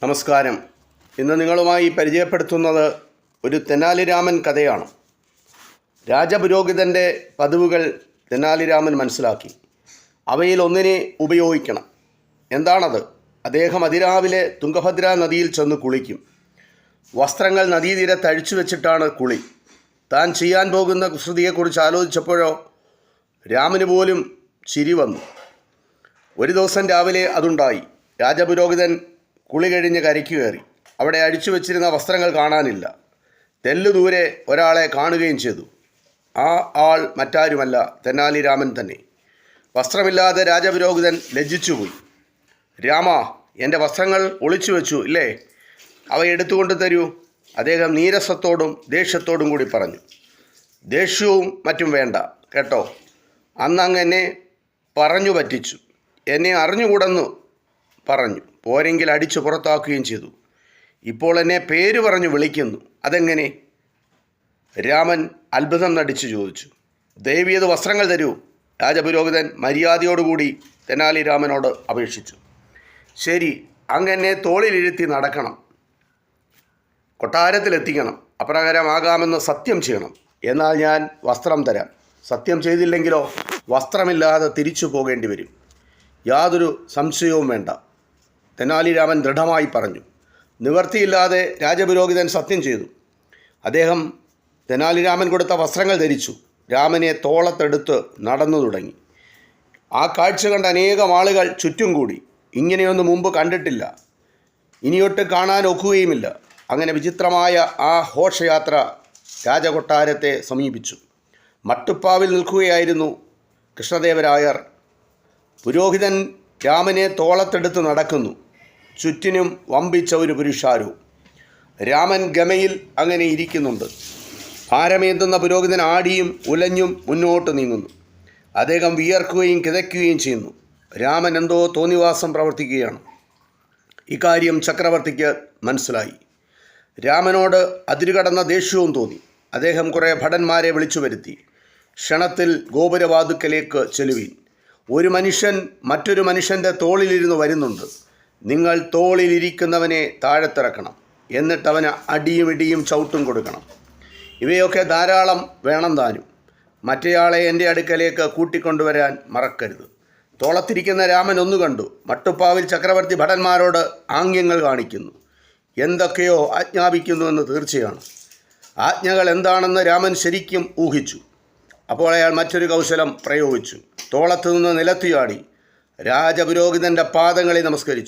നമസ്കാരം. ഇന്ന് നിങ്ങളുമായി പരിചയപ്പെടുത്തുന്നത് ഒരു തെനാലി രാമൻ കഥയാണ്. രാജപുരോഹിതൻ്റെ പതിവുകൾ തെനാലി രാമൻ മനസ്സിലാക്കി. അവയിൽ ഒന്നിനെ ഉപയോഗിക്കണം. എന്താണത്? അദ്ദേഹം അതിരാവിലെ തുംഗഭദ്ര നദിയിൽ ചെന്ന് കുളിക്കും. വസ്ത്രങ്ങൾ നദീതീരത്ത് അഴിച്ചു വെച്ചിട്ടാണ് കുളി. താൻ ചെയ്യാൻ പോകുന്ന കുസൃതിയെക്കുറിച്ച് ആലോചിച്ചപ്പോഴോ രാമന് പോലും ചിരി വന്നു. ഒരു ദിവസം രാവിലെ അതുണ്ടായി. രാജപുരോഹിതൻ കുളി കഴിഞ്ഞ് കരയ്ക്ക് കയറി. അവിടെ അഴിച്ചു വെച്ചിരുന്ന വസ്ത്രങ്ങൾ കാണാനില്ല. തെല്ലു ദൂരെ ഒരാളെ കാണുകയും ചെയ്തു. ആ ആൾ മറ്റാരുമല്ല, തെനാലി രാമൻ തന്നെ. വസ്ത്രമില്ലാതെ രാജപുരോഹിതൻ ലജ്ജിച്ചുപോയി. രാമ, എൻ്റെ വസ്ത്രങ്ങൾ ഒളിച്ചു വെച്ചു ഇല്ലേ? അവ എടുത്തുകൊണ്ട് തരൂ, അദ്ദേഹം നീരസത്തോടും ദേഷ്യത്തോടും കൂടി പറഞ്ഞു. ദേഷ്യവും മറ്റും വേണ്ട കേട്ടോ. അന്നങ്ങ് എന്നെ പറഞ്ഞു പറ്റിച്ചു. എന്നെ അറിഞ്ഞുകൂടെന്ന് പറഞ്ഞു. പോരെങ്കിൽ അടിച്ചു പുറത്താക്കുകയും ചെയ്തു. ഇപ്പോൾ എന്നെ പേര് പറഞ്ഞു വിളിക്കുന്നു. അതെങ്ങനെ? രാമൻ അത്ഭുതം നടിച്ചു ചോദിച്ചു. ദയവിയത് വസ്ത്രങ്ങൾ തരൂ, രാജപുരോഹിതൻ മര്യാദയോടുകൂടി തെനാലി രാമനോട് അപേക്ഷിച്ചു. ശരി, അങ്ങനെ തോളിലിരുത്തി നടക്കണം, കൊട്ടാരത്തിലെത്തിക്കണം, അപ്രകാരമാകാമെന്ന് സത്യം ചെയ്യണം. എന്നാൽ ഞാൻ വസ്ത്രം തരാം. സത്യം ചെയ്തില്ലെങ്കിലോ വസ്ത്രമില്ലാതെ തിരിച്ചു പോകേണ്ടി വരും. യാതൊരു സംശയവും വേണ്ട, തെനാലി രാമൻ ദൃഢമായി പറഞ്ഞു. നിവർത്തിയില്ലാതെ രാജപുരോഹിതൻ സത്യം ചെയ്തു. അദ്ദേഹം തെനാലി രാമൻ കൊടുത്ത വസ്ത്രങ്ങൾ ധരിച്ചു. രാമനെ തോളത്തെടുത്ത് നടന്നു തുടങ്ങി. ആ കാഴ്ച കണ്ട അനേകം ആളുകൾ ചുറ്റും കൂടി. ഇങ്ങനെയൊന്നും മുമ്പ് കണ്ടിട്ടില്ല, ഇനിയൊട്ട് കാണാൻ ഒക്കുകയുമില്ല. അങ്ങനെ വിചിത്രമായ ആ ഘോഷയാത്ര രാജകൊട്ടാരത്തെ സമീപിച്ചു. മട്ടുപ്പാവിൽ നിൽക്കുകയായിരുന്നു കൃഷ്ണദേവരായർ. പുരോഹിതൻ രാമനെ തോളത്തെടുത്ത് നടക്കുന്നു. ചുറ്റിനും വമ്പിച്ച ഒരു പുരുഷാരവും. രാമൻ ഗമയിൽ അങ്ങനെ ഇരിക്കുന്നുണ്ട്. ഭാരമേന്തുന്ന പുരോഹിതൻ ആടിയും ഉലഞ്ഞും മുന്നോട്ട് നീങ്ങുന്നു. അദ്ദേഹം വിയർക്കുകയും കിതയ്ക്കുകയും ചെയ്യുന്നു. രാമൻ എന്തോ തോന്നിവാസം പ്രവർത്തിക്കുകയാണ്. ഇക്കാര്യം ചക്രവർത്തിക്ക് മനസ്സിലായി. രാമനോട് അതിരുകടന്ന ദേഷ്യവും തോന്നി. അദ്ദേഹം കുറേ ഭടന്മാരെ വിളിച്ചു വരുത്തി. ക്ഷണത്തിൽ ഗോപുരവാതുക്കലേക്ക് ചെല്ലുവീൻ. ഒരു മനുഷ്യൻ മറ്റൊരു മനുഷ്യൻ്റെ തോളിലിരുന്ന് വരുന്നുണ്ട്. നിങ്ങൾ തോളിലിരിക്കുന്നവനെ താഴത്തിറക്കണം. എന്നിട്ട് അവന് അടിയും ഇടിയും ചവിട്ടും കൊടുക്കണം. ഇവയൊക്കെ ധാരാളം വേണം താനും. മറ്റേയാളെ എൻ്റെ അടുക്കലേക്ക് കൂട്ടിക്കൊണ്ടുവരാൻ മറക്കരുത്. തോളത്തിരിക്കുന്ന രാമൻ ഒന്നു കണ്ടു. മട്ടുപ്പാവിൽ ചക്രവർത്തി ഭടന്മാരോട് ആംഗ്യങ്ങൾ കാണിക്കുന്നു, എന്തൊക്കെയോ ആജ്ഞാപിക്കുന്നുവെന്ന് തീർച്ചയാണ്. ആജ്ഞകൾ എന്താണെന്ന് രാമൻ ശരിക്കും ഊഹിച്ചു. അപ്പോൾ അയാൾ മറ്റൊരു കൗശലം പ്രയോഗിച്ചു. തോളത്തു നിന്ന് നിലത്തുചാടി രാജപുരോഹിതൻ്റെ പാദങ്ങളിൽ നമസ്കരിച്ചു.